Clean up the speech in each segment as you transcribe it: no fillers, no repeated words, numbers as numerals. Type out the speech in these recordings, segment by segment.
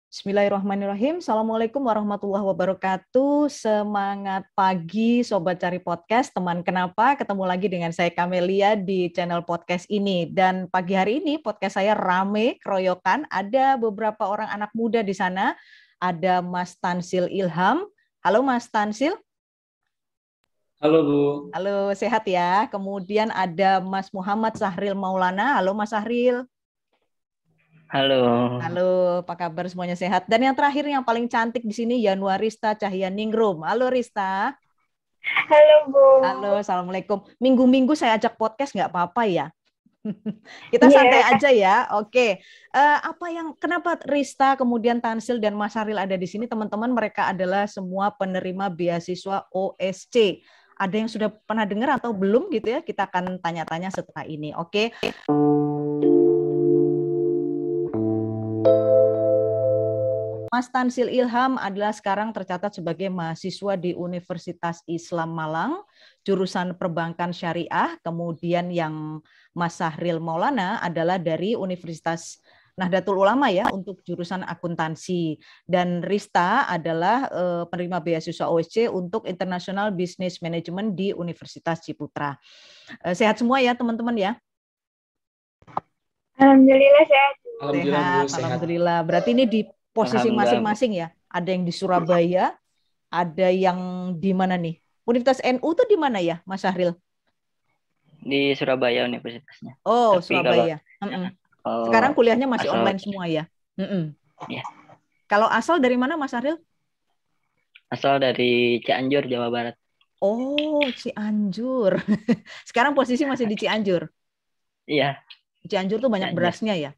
Bismillahirrahmanirrahim. Assalamualaikum warahmatullahi wabarakatuh. Semangat pagi Sobat Cari Podcast. Teman kenapa? Ketemu lagi dengan saya Kamelia di channel podcast ini. Dan pagi hari ini podcast saya rame, keroyokan. Ada beberapa orang anak muda di sana. Ada Mas Tansil Ilham. Halo Mas Tansil. Halo Bu. Halo, sehat ya. Kemudian ada Mas Muhammad Sahril Maulana. Halo Mas Sahril. Halo. Halo, apa kabar semuanya sehat? Dan yang terakhir yang paling cantik di sini Yanuarista Cahyaningrum. Halo Rista. Halo Bu. Halo, assalamualaikum. Minggu-minggu saya ajak podcast nggak apa-apa ya? Kita santai aja ya. Oke. Kenapa Rista, kemudian Tansil dan Mas Haril ada di sini? Teman-teman, mereka adalah semua penerima beasiswa OSC. Ada yang sudah pernah dengar atau belum gitu ya? Kita akan tanya-tanya setelah ini. Oke. Mas Tansil Ilham adalah sekarang tercatat sebagai mahasiswa di Universitas Islam Malang, jurusan Perbankan Syariah. Kemudian yang Mas Sahril Maulana adalah dari Universitas Nahdlatul Ulama ya untuk jurusan akuntansi. Dan Rista adalah penerima beasiswa OSC untuk International Business Management di Universitas Ciputra. Sehat semua ya teman-teman ya? Alhamdulillah sehat. Alhamdulillah Bu, sehat. Alhamdulillah. Berarti ini di posisi masing-masing ya. Ada yang di Surabaya, ada yang di mana nih? Universitas NU tuh di mana ya, Mas Syahril? Di Surabaya universitasnya. Oh, Tapi Surabaya. Sekarang kuliahnya masih online semua ya? Ya. Kalau asal dari mana, Mas Syahril? Asal dari Cianjur, Jawa Barat. Oh, Cianjur. Sekarang posisi masih di Cianjur? Iya. Cianjur tuh banyak berasnya ya?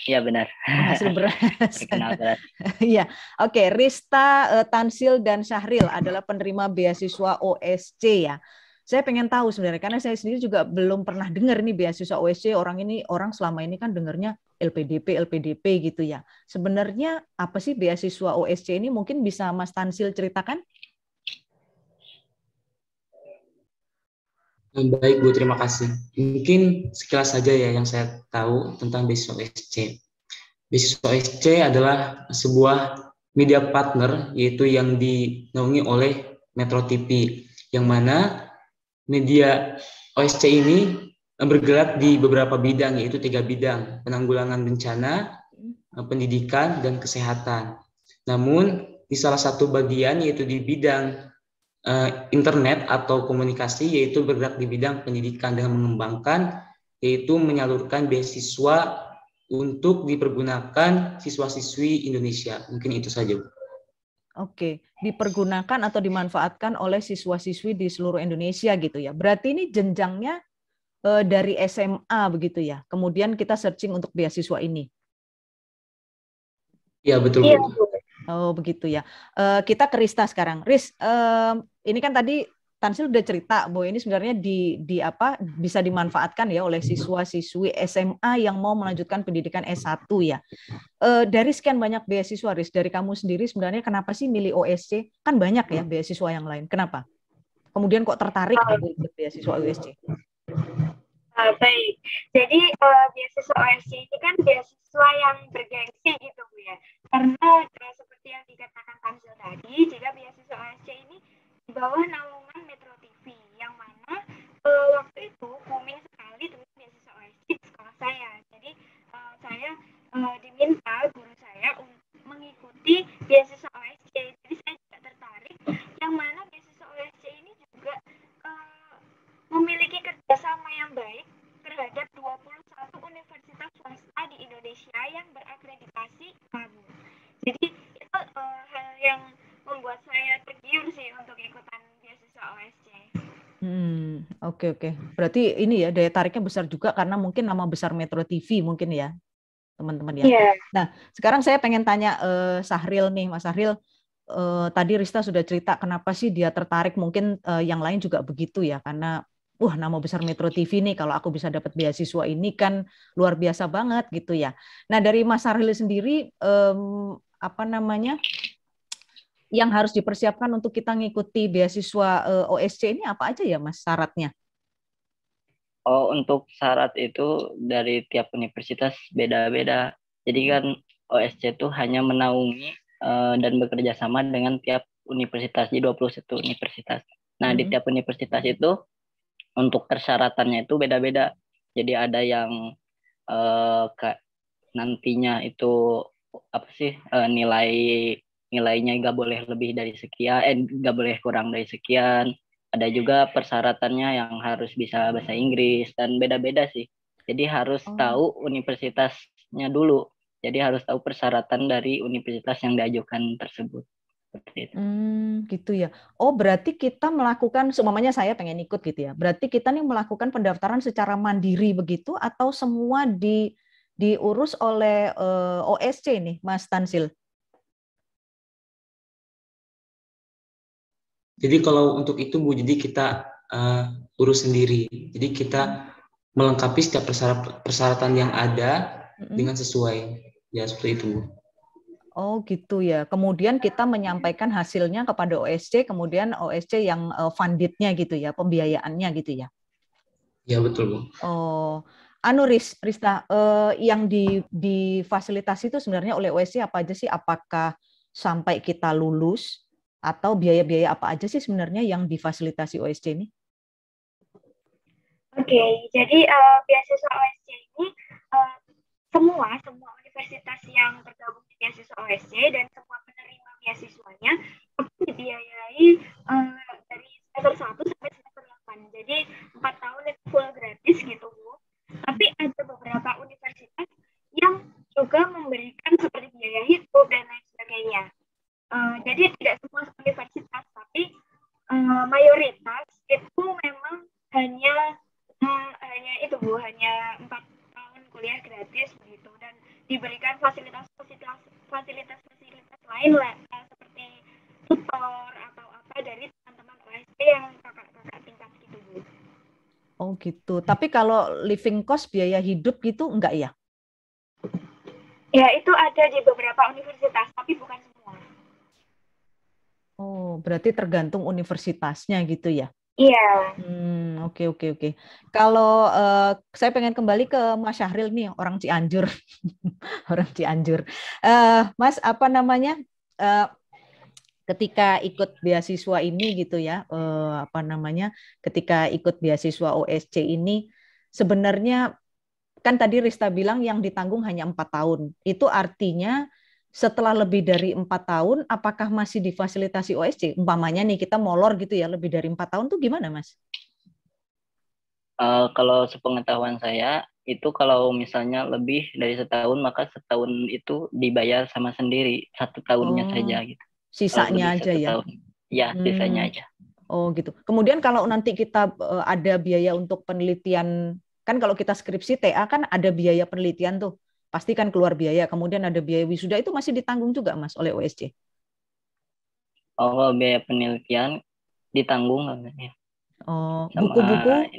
Iya benar. Penghasil beras. Terkenal beras. Iya, oke. Rista, Tansil, dan Syahril adalah penerima beasiswa OSC ya. Saya pengen tahu sebenarnya, karena saya sendiri juga belum pernah dengar nih beasiswa OSC. Orang selama ini kan dengarnya LPDP gitu ya. Sebenarnya apa sih beasiswa OSC ini? Mungkin bisa Mas Tansil ceritakan? Baik Bu, terima kasih. Mungkin sekilas saja ya yang saya tahu tentang beasiswa OSC. Beasiswa OSC adalah sebuah media partner, yaitu yang dinaungi oleh Metro TV, yang mana media OSC ini bergerak di beberapa bidang, yaitu 3 bidang: penanggulangan bencana, pendidikan, dan kesehatan. Namun di salah satu bagian, yaitu di bidang internet atau komunikasi, yaitu bergerak di bidang pendidikan dengan mengembangkan, yaitu menyalurkan beasiswa untuk dipergunakan siswa-siswi Indonesia. Mungkin itu saja, Bu. Oke, dipergunakan atau dimanfaatkan oleh siswa-siswi di seluruh Indonesia gitu ya. Berarti ini jenjangnya dari SMA begitu ya. Kemudian kita searching untuk beasiswa ini. Iya, betul, Bu. Oh, begitu ya. Kita ke Rista sekarang. Riz, ini kan tadi Tansil udah cerita bahwa ini sebenarnya bisa dimanfaatkan ya oleh siswa-siswi SMA yang mau melanjutkan pendidikan S1 ya. Dari sekian banyak beasiswa, Riz, dari kamu sendiri sebenarnya kenapa sih milih OSC? Kan banyak ya beasiswa yang lain. Kenapa? Kemudian kok tertarik untuk beasiswa OSC? Baik, jadi beasiswa OSC ini kan beasiswa yang bergengsi gitu Bu ya. Karena seperti yang dikatakan Tansil tadi, jika beasiswa OSC ini di bawah naungan Metro TV, yang mana waktu itu booming sekali dengan beasiswa OSC di sekolah saya. Jadi saya diminta guru saya untuk mengikuti beasiswa OSC. Jadi saya juga tertarik, yang mana beasiswa OSC ini juga memiliki kerjasama yang baik terhadap 21 universitas swasta di Indonesia yang berakreditasi KABU. Jadi itu hal yang membuat saya tergiur sih untuk ikutan beasiswa OSC. Oke. Berarti ini ya daya tariknya besar juga karena mungkin nama besar Metro TV mungkin ya teman-teman ya. Yeah. Nah sekarang saya pengen tanya Sahril nih, Mas Sahril. Tadi Rista sudah cerita kenapa sih dia tertarik, mungkin yang lain juga begitu ya, karena nama besar Metro TV nih, kalau aku bisa dapat beasiswa ini kan luar biasa banget gitu ya. Nah dari Mas Sahril sendiri yang harus dipersiapkan untuk kita ngikuti beasiswa OSC ini apa aja ya Mas syaratnya? Oh, untuk syarat itu dari tiap universitas beda-beda. Jadi kan OSC itu hanya menaungi dan bekerja sama dengan tiap universitas di 21 universitas. Nah, di tiap universitas itu untuk persyaratannya itu beda-beda. Jadi ada yang nantinya itu apa sih nilainya nggak boleh lebih dari sekian, nggak boleh kurang dari sekian. Ada juga persyaratannya yang harus bisa bahasa Inggris dan beda-beda sih. Jadi harus tahu universitasnya dulu. Jadi harus tahu persyaratan dari universitas yang diajukan tersebut. Gitu ya. Oh, berarti kita melakukan, seumpamanya saya pengen ikut gitu ya. Berarti kita nih melakukan pendaftaran secara mandiri begitu atau semua diurus oleh OSC nih, Mas Tansil? Jadi kalau untuk itu Bu, jadi kita urus sendiri. Jadi kita melengkapi setiap persyaratan yang ada dengan sesuai. Ya seperti itu Bu. Oh gitu ya. Kemudian kita menyampaikan hasilnya kepada OSC, kemudian OSC yang funded-nya gitu ya, pembiayaannya gitu ya. Ya betul Bu. Oh, Rista, yang difasilitasi itu sebenarnya oleh OSC apa aja sih? Apakah sampai kita lulus atau biaya-biaya apa aja sih sebenarnya yang difasilitasi OSC ini? Oke, jadi beasiswa OSC ini semua universitas yang tergabung di beasiswa OSC dan semua penerima beasiswanya itu dibiayai dari semester 1 sampai semester 8. Jadi 4 tahun itu full gratis gitu Bu. Tapi ada beberapa universitas yang juga memberikan seperti biaya hidup dan lain sebagainya. Jadi tidak semua universitas, tapi mayoritas itu memang hanya itu Bu, hanya 4 tahun kuliah gratis begitu dan diberikan fasilitas lain lah seperti tutor atau apa dari teman-teman OSC yang kakak-kakak tingkat gitu Bu. Oh gitu. Tapi kalau living cost biaya hidup gitu enggak ya? Ya itu ada di beberapa universitas tapi bukan semua. Oh, berarti tergantung universitasnya gitu ya? Iya. Oke. Kalau saya pengen kembali ke Mas Syahril nih, orang Cianjur, orang Cianjur. Mas, apa namanya? Ketika ikut beasiswa ini gitu ya, ketika ikut beasiswa OSC ini, sebenarnya kan tadi Rista bilang yang ditanggung hanya 4 tahun. Itu artinya setelah lebih dari 4 tahun, apakah masih difasilitasi OSC? Umpamanya nih kita molor gitu ya, lebih dari 4 tahun tuh gimana Mas? Kalau sepengetahuan saya, itu kalau misalnya lebih dari setahun, maka setahun itu dibayar sama sendiri, 1 tahunnya saja gitu. Sisanya aja ya? Tahun. Ya, sisanya aja. Oh gitu. Kemudian kalau nanti kita ada biaya untuk penelitian, kan kalau kita skripsi TA kan ada biaya penelitian tuh. Pasti kan keluar biaya, kemudian ada biaya wisuda, itu masih ditanggung juga Mas oleh OSC? Oh, biaya penelitian ditanggung ya. Oh, buku-buku?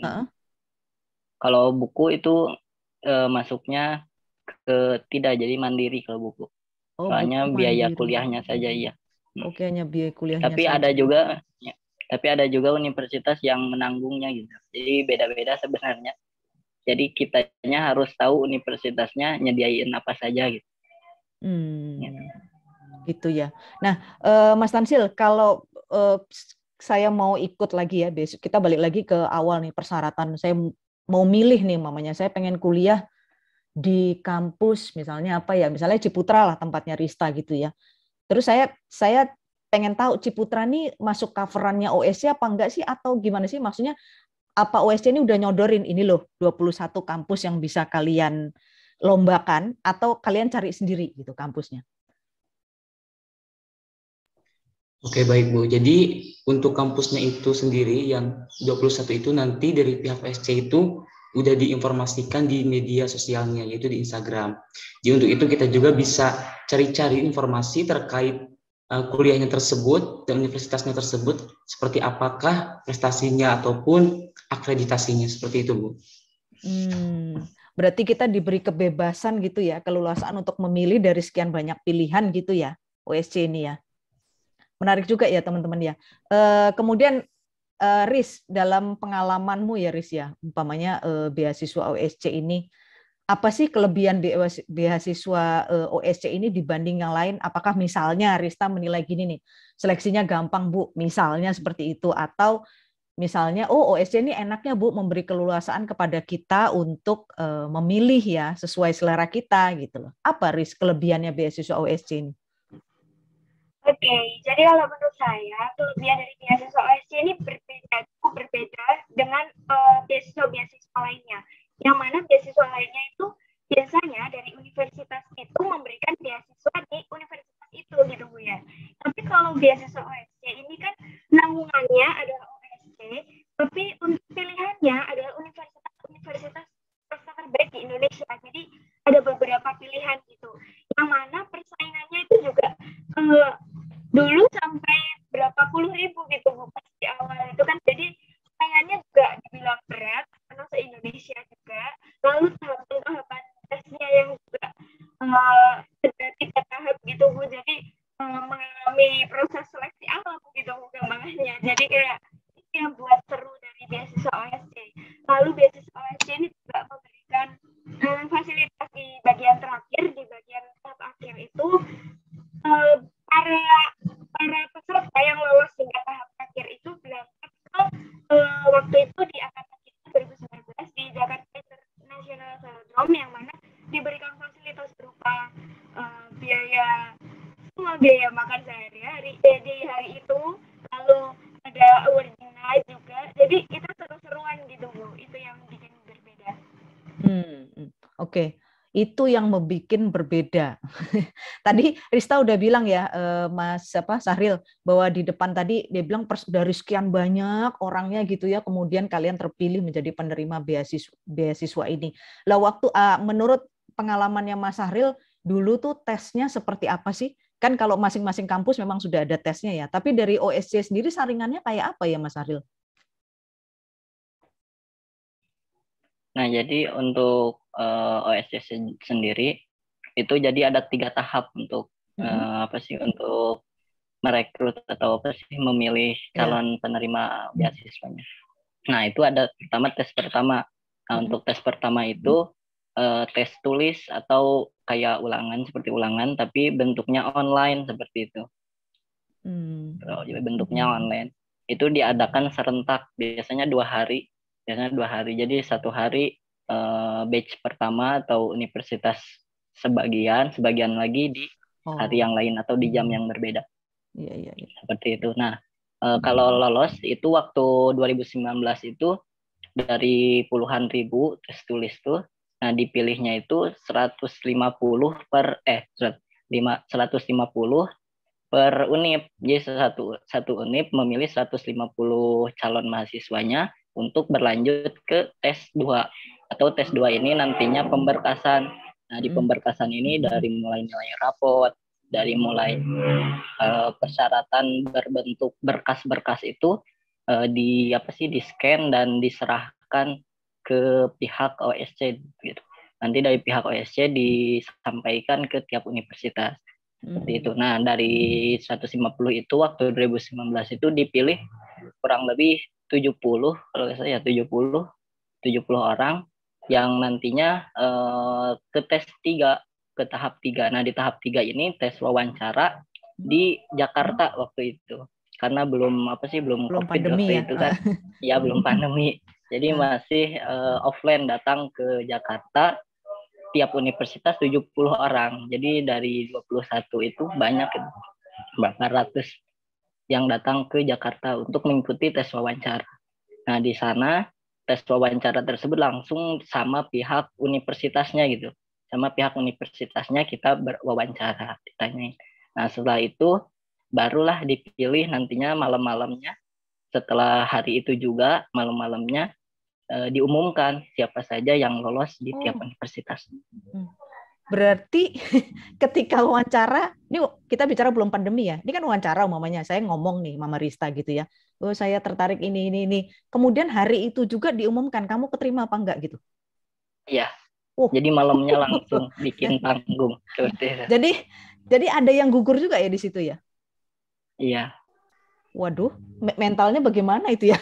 Kalau buku itu masuknya ke tidak, jadi mandiri kalau buku. Soalnya biaya kuliahnya saja ya. Oke, hanya biaya kuliahnya tapi saja. ada juga universitas yang menanggungnya gitu. Jadi beda-beda sebenarnya. Jadi kitanya harus tahu universitasnya nyediain apa saja gitu. Gitu ya. Nah, Mas Tansil, kalau saya mau ikut lagi ya, besok kita balik lagi ke awal nih persyaratan. Saya mau milih nih, mamanya saya pengen kuliah di kampus, misalnya apa ya? Misalnya Ciputra lah tempatnya Rista gitu ya. Terus saya pengen tahu Ciputra nih masuk coverannya OSC apa enggak sih, atau gimana sih? Maksudnya apa OSC ini udah nyodorin ini loh 21 kampus yang bisa kalian lombakan atau kalian cari sendiri gitu kampusnya? Oke, baik Bu. Jadi untuk kampusnya itu sendiri yang 21 itu nanti dari pihak OSC itu udah diinformasikan di media sosialnya, yaitu di Instagram. Jadi untuk itu kita juga bisa cari-cari informasi terkait kuliahnya tersebut dan universitasnya tersebut, seperti apakah prestasinya ataupun akreditasinya, seperti itu Bu. Berarti kita diberi kebebasan gitu ya, keleluasaan untuk memilih dari sekian banyak pilihan gitu ya, OSC ini ya. Menarik juga ya teman-teman ya. Kemudian Riz, dalam pengalamanmu ya Riz ya, umpamanya beasiswa OSC ini, apa sih kelebihan beasiswa OSC ini dibanding yang lain? Apakah misalnya Rista menilai gini nih, seleksinya gampang Bu, misalnya seperti itu, atau misalnya OSC ini enaknya Bu memberi keleluasaan kepada kita untuk memilih ya sesuai selera kita gitu loh. Apa kelebihannya beasiswa OSC ini? Oke, jadi kalau menurut saya kelebihan dari beasiswa OSC ini berbeda dengan beasiswa lainnya. Yang mana beasiswa lainnya itu biasanya dari universitas itu memberikan beasiswa di universitas itu gitu Bu ya. Tapi kalau beasiswa OSC ini kan naungannya adalah OSC, tapi untuk pilihannya adalah universitas terbaik di Indonesia. Jadi ada beberapa pilihan gitu. Yang mana persaingannya itu juga dulu sampai berapa puluh ribu gitu Bu pas di awal itu kan, jadi saingannya juga dibilang berat karena se-Indonesia juga. Lalu tahapan tesnya yang juga ada 3 tahap gitu Bu, jadi mengalami proses seleksi awal gitu Bu gambarannya. Jadi kayak itu yang buat seru dari beasiswa OSC. Lalu beasiswa OSC ini juga memberikan fasilitas di bagian terakhir, di bagian tahap akhir itu para peserta yang lolos hingga tahap akhir itu berangkat ke waktu itu di angkatan kita 2019 di Jakarta International Velodrome, yang mana diberikan fasilitas berupa biaya makan sehari-hari di hari itu, lalu ada awarding night juga, jadi kita seru-seruan gitu Bu, itu yang bikin berbeda. Oke. Itu yang membuat berbeda. Tadi Rista udah bilang ya, Mas Sahril, bahwa di depan tadi dia bilang dari sekian banyak orangnya gitu ya, kemudian kalian terpilih menjadi penerima beasiswa ini. Lah waktu menurut pengalamannya Mas Sahril, dulu tuh tesnya seperti apa sih? Kan kalau masing-masing kampus memang sudah ada tesnya ya, tapi dari OSC sendiri saringannya kayak apa ya Mas Sahril? Nah, jadi untuk OSC sendiri itu jadi ada 3 tahap untuk untuk merekrut atau memilih calon penerima beasiswanya. Nah, itu ada pertama tes pertama. Nah, untuk tes pertama itu tes tulis atau kayak seperti ulangan tapi bentuknya online seperti itu. Jadi bentuknya online. Itu diadakan serentak, biasanya 2 hari. Jadi 1 hari batch pertama atau universitas sebagian lagi di hari yang lain atau di jam yang berbeda. Iya. Seperti itu. Nah, kalau lolos itu waktu 2019 itu dari puluhan ribu tes tulis tuh, nah dipilihnya itu 150 per unip. Jadi satu unip memilih 150 calon mahasiswanya untuk berlanjut ke tes 2. Atau tes 2 ini nantinya pemberkasan. Nah, di pemberkasan ini dari mulai nilai rapot, dari mulai persyaratan berbentuk berkas-berkas itu di-scan dan diserahkan ke pihak OSC gitu. Nanti dari pihak OSC disampaikan ke tiap universitas. Seperti itu. Nah, dari 150 itu waktu 2019 itu dipilih kurang lebih 70 kalau saya 70 orang yang nantinya ke tes 3, ke tahap 3. Nah, di tahap 3 ini tes wawancara di Jakarta waktu itu. Karena belum COVID pandemi waktu ya. Itu kan. Ya, belum pandemi. Jadi masih offline datang ke Jakarta. Tiap universitas 70 orang. Jadi dari 21 itu banyak bahkan ratus yang datang ke Jakarta untuk mengikuti tes wawancara. Nah, di sana tes wawancara tersebut langsung sama pihak universitasnya gitu. Sama pihak universitasnya kita berwawancara, ditanyain. Nah, setelah itu barulah dipilih nantinya malam-malamnya. Setelah hari itu juga malam-malamnya diumumkan siapa saja yang lolos di tiap universitas. Berarti ketika wawancara, ini kita bicara belum pandemi ya, ini kan wawancara umumnya, saya ngomong nih Mama Rista gitu ya, saya tertarik ini. Kemudian hari itu juga diumumkan, kamu keterima apa enggak gitu? Iya, jadi malamnya langsung bikin panggung. Jadi ada yang gugur juga ya di situ ya? Iya. Waduh, mentalnya bagaimana itu ya?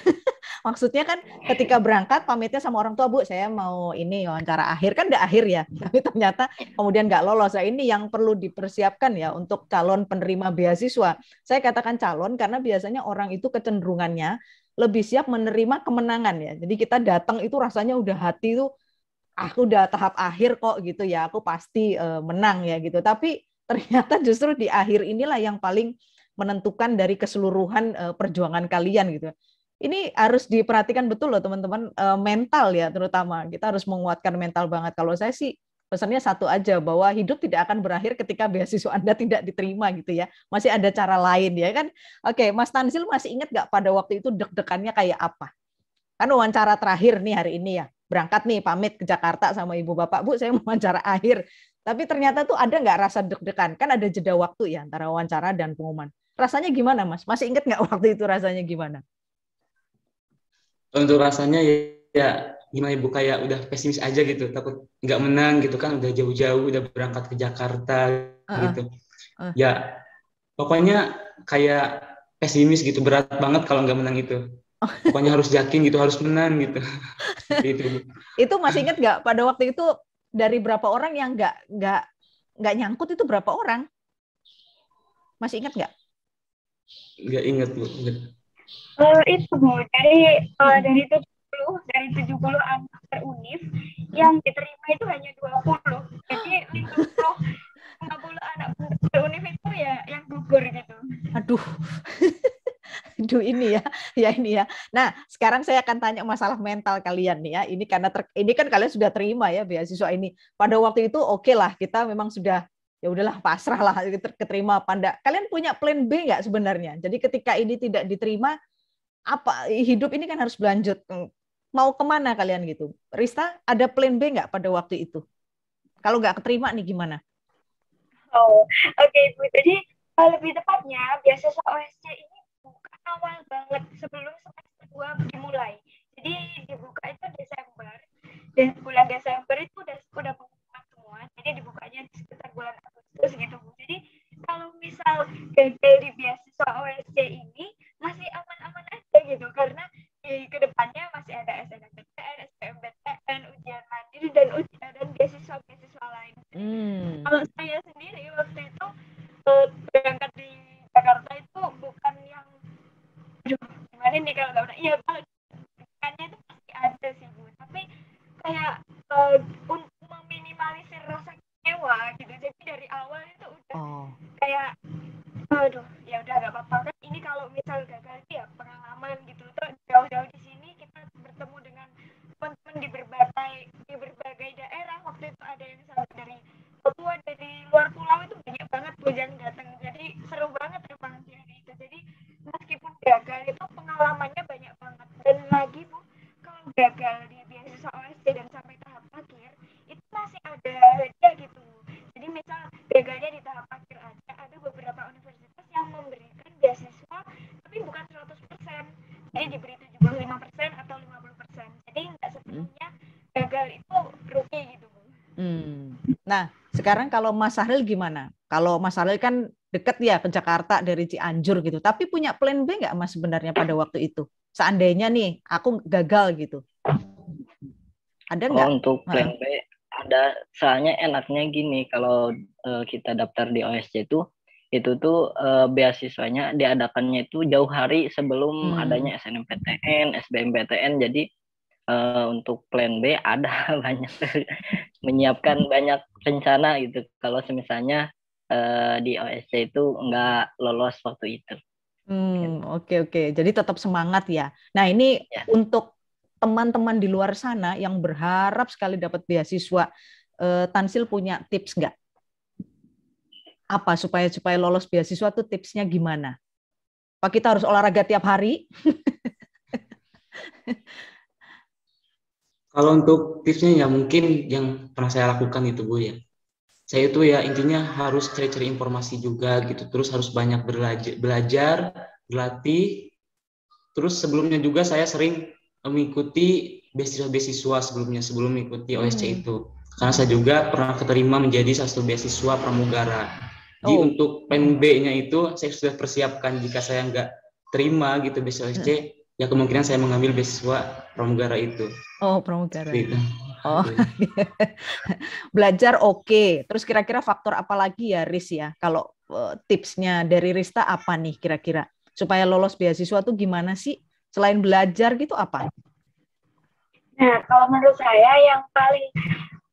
Maksudnya kan ketika berangkat pamitnya sama orang tua, Bu, saya mau ini wawancara akhir, kan udah akhir ya, tapi ternyata kemudian nggak lolos. Nah, ini yang perlu dipersiapkan ya untuk calon penerima beasiswa. Saya katakan calon karena biasanya orang itu kecenderungannya lebih siap menerima kemenangan ya. Jadi kita datang itu rasanya udah hati itu, aku udah tahap akhir kok gitu ya, aku pasti menang ya gitu. Tapi ternyata justru di akhir inilah yang paling menentukan dari keseluruhan perjuangan kalian gitu. Ini harus diperhatikan betul loh teman-teman, mental ya terutama. Kita harus menguatkan mental banget. Kalau saya sih pesannya satu aja, bahwa hidup tidak akan berakhir ketika beasiswa Anda tidak diterima gitu ya. Masih ada cara lain ya kan. Oke, Mas Tanzil masih ingat nggak pada waktu itu deg-degannya kayak apa? Kan wawancara terakhir nih hari ini ya. Berangkat nih pamit ke Jakarta sama ibu bapak, Bu saya mau wawancara akhir. Tapi ternyata tuh ada nggak rasa deg-degan? Kan ada jeda waktu ya antara wawancara dan pengumuman. Rasanya gimana Mas? Masih ingat nggak waktu itu rasanya gimana? Untuk rasanya ya gimana Ibu, kayak udah pesimis aja gitu, takut nggak menang gitu kan, udah jauh-jauh udah berangkat ke Jakarta gitu. Ya pokoknya kayak pesimis gitu, berat banget kalau nggak menang itu. Pokoknya harus yakin gitu, harus menang gitu. Itu. Itu masih ingat nggak pada waktu itu dari berapa orang yang nggak nyangkut, itu berapa orang? Masih ingat nggak? Nggak ingat Bu. Itu Bu, dari 70 anak per univ yang diterima itu hanya 20. Jadi 50 anak per univ itu ya yang gugur gitu. Aduh. Aduh ini ya. Nah, sekarang saya akan tanya masalah mental kalian nih ya. Ini karena ini kan kalian sudah terima ya beasiswa ini. Pada waktu itu oke lah, kita memang sudah ya udahlah pasrah lah keterima apa enggak. Kalian punya plan B nggak sebenarnya? Jadi ketika ini tidak diterima, apa hidup ini kan harus berlanjut, mau kemana kalian gitu? Rista, ada plan B nggak pada waktu itu? Kalau nggak keterima nih gimana? Oke, Bu. Jadi lebih tepatnya beasiswa OSC ini buka awal banget sebelum semester 2 dimulai. Jadi dibuka itu Desember, dan bulan Desember itu udah pengumuman semua. Jadi dibukanya di sekitar bulan Agustus gitu, Bu. Jadi kalau misal gagal di beasiswa OSC ini masih aman-aman aja gitu, karena di kedepannya masih ada SNMPTN, SBMPTN, ujian mandiri dan beasiswa lain. Kalau saya sendiri waktu itu berangkat di Jakarta itu bukan yang gimana nih kalau nggak, iya kalau bukannya itu pasti ada sih Bu, tapi kayak untuk meminimalisir rasa kecewa gitu. Jadi dari awal itu udah kayak aduh ya udah nggak apa-apa kan, ini kalau misal gagal ya pengalaman gitu. Terus jauh-jauh di sini kita bertemu dengan teman-teman di berbagai daerah. Waktu itu ada yang sampai dari Papua, dari luar pulau itu banyak banget Bu yang datang. Jadi seru banget emang hari itu. Jadi meskipun gagal itu pengalamannya banyak banget. Dan lagi Bu, kalau gagal di beasiswa OSC dan sampai tahap akhir itu masih ada hadiah gitu. Jadi misal gagalnya di tahap akhir aja, ada beberapa universitas yang memberikan beasiswa tapi bukan 100%. Jadi diberi 75% atau 50%. Jadi nggak sepenuhnya gagal itu rugi gitu Bu. Nah, sekarang kalau Mas Sahril gimana? Kalau Mas Sahril kan deket ya ke Jakarta dari Cianjur gitu, tapi punya plan B nggak Mas sebenarnya pada waktu itu? Seandainya nih aku gagal gitu, ada nggak? Untuk plan B ada, soalnya enaknya gini, kalau kita daftar di OSC itu tuh beasiswanya diadakannya itu jauh hari sebelum adanya SNMPTN, SBMPTN. Jadi untuk plan B ada banyak, menyiapkan banyak rencana gitu kalau misalnya di OSC itu nggak lolos waktu itu. Oke. Jadi tetap semangat ya. Nah ini ya, untuk teman-teman di luar sana yang berharap sekali dapat beasiswa, Tanzil punya tips nggak? Apa supaya lolos beasiswa tuh tipsnya gimana? Apa kita harus olahraga tiap hari? Kalau untuk tipsnya ya mungkin yang pernah saya lakukan itu Bu ya. Saya itu ya intinya harus cari-cari informasi juga gitu. Terus harus banyak belajar, berlatih. Terus sebelumnya juga saya sering mengikuti beasiswa sebelum mengikuti OSC itu. Karena saya juga pernah keterima menjadi salah satu beasiswa pramugara. Jadi untuk plan B-nya itu saya sudah persiapkan jika saya nggak terima gitu beasiswa OSC, ya kemungkinan saya mengambil beasiswa pramugara itu. Oh, pramugara. Gitu. Oh, belajar oke. Terus kira-kira faktor apa lagi ya, Riz ya? Kalau tipsnya dari Rista apa nih kira-kira? Supaya lolos beasiswa tuh gimana sih? Selain belajar gitu apa? Nah, kalau menurut saya yang paling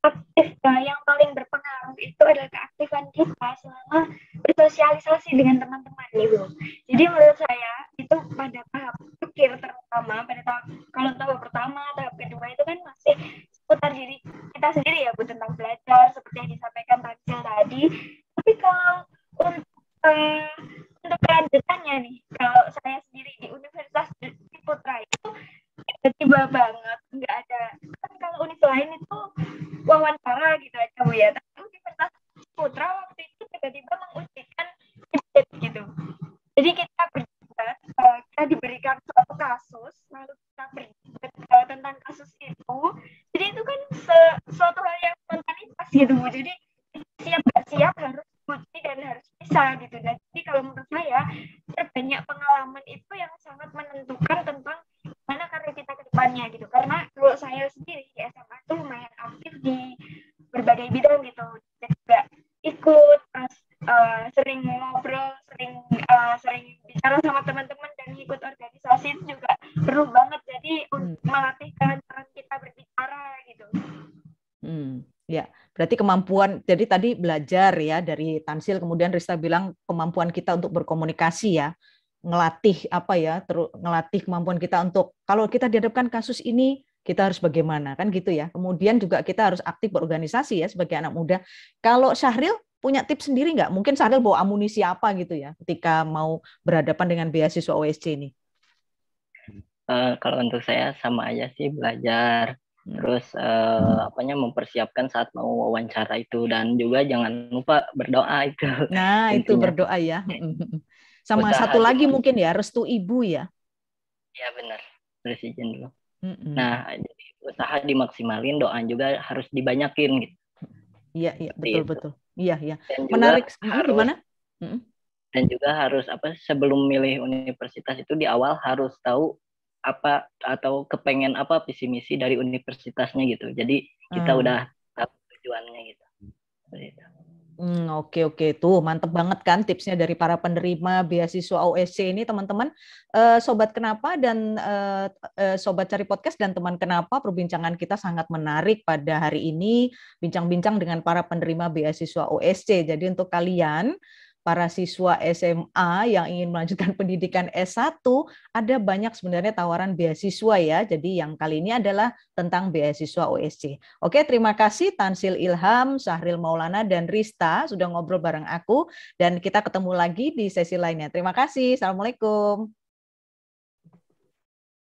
aktif, yang paling berpengaruh itu adalah keaktifan kita selama bersosialisasi dengan teman-teman gitu. Jadi menurut saya itu pada tahap akhir terutama pada tahap pertama, tahap kedua itu kan masih seputar diri kita sendiri ya Bu, tentang belajar seperti yang disampaikan Tansil tadi. Tapi kalau untuk kelanjutannya nih, kalau saya sendiri di Universitas Putra itu tiba-tiba banget nggak ada, kan kalau univ lain itu wawancara gitu aja Bu ya, tapi Universitas Putra waktu itu tiba-tiba mengujikan debate gitu. Jadi kita berdebat, kita diberikan suatu kasus, lalu kita berdebat tentang kasus itu. Jadi itu kan suatu hal yang spontanitas gitu Bu. Jadi siap nggak siap harus uji dan harus bisa gitu. Dan jadi kalau menurut saya terbanyak pengalaman itu yang sangat menentukan tentang mana karir kita ke depannya gitu. Karena kalau saya sendiri di SMA itu lumayan aktif di berbagai bidang gitu. Dan juga ikut, sering ngobrol, sering bicara sama teman-teman dan ikut organisasi itu juga perlu banget. Jadi melatih kelancaran kita berbicara gitu. Ya, berarti kemampuan, jadi tadi belajar ya dari Tansil, kemudian Rista bilang kemampuan kita untuk berkomunikasi ya, ngelatih apa ya, ngelatih kemampuan kita untuk kalau kita dihadapkan kasus ini kita harus bagaimana kan gitu ya. Kemudian juga kita harus aktif berorganisasi ya sebagai anak muda. Kalau Syahril punya tips sendiri nggak? Mungkin Syahril bawa amunisi apa gitu ya ketika mau berhadapan dengan beasiswa OSC ini? Kalau untuk saya sama aja sih, belajar. Terus mempersiapkan saat mau wawancara itu, dan juga jangan lupa berdoa itu. Nah, itu berdoa ya. Sama usaha satu lagi mungkin ya, restu ibu ya. Ya benar, harus izin dulu. Nah, jadi usaha dimaksimalin, doa juga harus dibanyakin gitu. Iya, betul. Iya. Menarik. Gimana? Dan juga harus sebelum milih universitas itu di awal harus tahu apa atau kepengen apa visi misi dari universitasnya gitu. Jadi kita udah tahu tujuannya gitu. Oke, tuh mantep banget kan tipsnya dari para penerima beasiswa OSC ini teman-teman. Sobat Kenapa dan Sobat Cari Podcast dan teman Kenapa, perbincangan kita sangat menarik pada hari ini, bincang-bincang dengan para penerima beasiswa OSC. Jadi untuk kalian para siswa SMA yang ingin melanjutkan pendidikan S1, ada banyak sebenarnya tawaran beasiswa ya. Jadi yang kali ini adalah tentang beasiswa OSC. Oke, terima kasih Tansil Ilham, Syahril Maulana, dan Rista sudah ngobrol bareng aku. Dan kita ketemu lagi di sesi lainnya. Terima kasih. Assalamualaikum.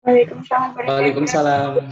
Waalaikumsalam. Waalaikumsalam.